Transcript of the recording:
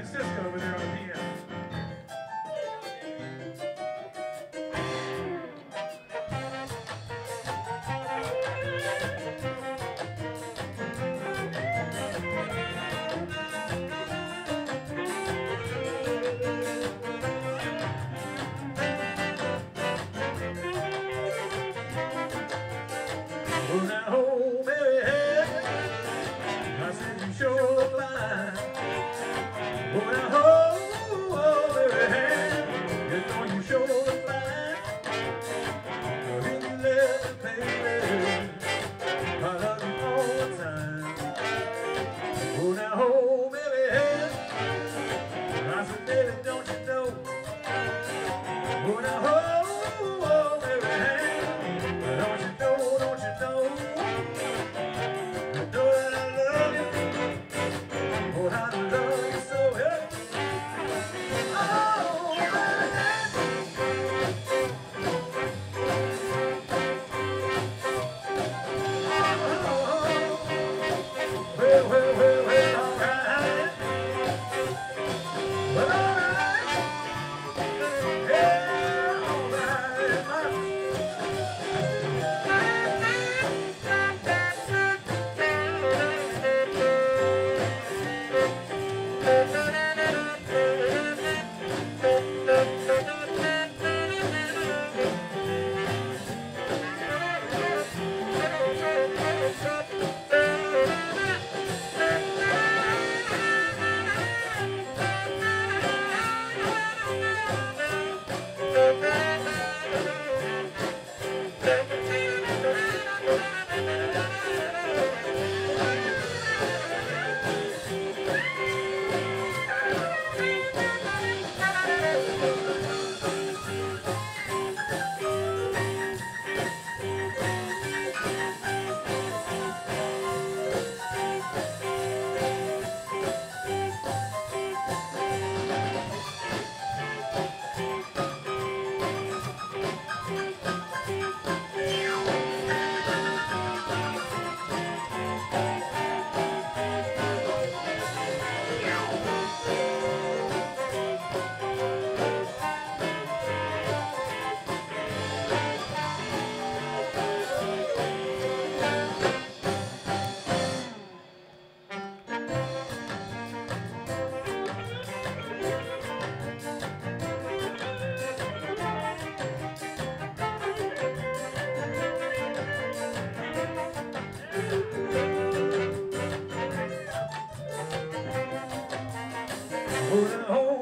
Cisco over there on the piano. Oh, now, oh, baby, I said you sure look fine. Oh, now, oh, baby, you know you sure look fine. Oh, if you let me, baby, I love you all the time. Oh, now, oh, baby, I said, baby, don't you know? Oh, now, oh, baby, don't you know, don't you know? Know that I love you, oh, how to love you so, yeah. Oh, baby. Well, all right. Well, all right. Yeah, all right. Oh,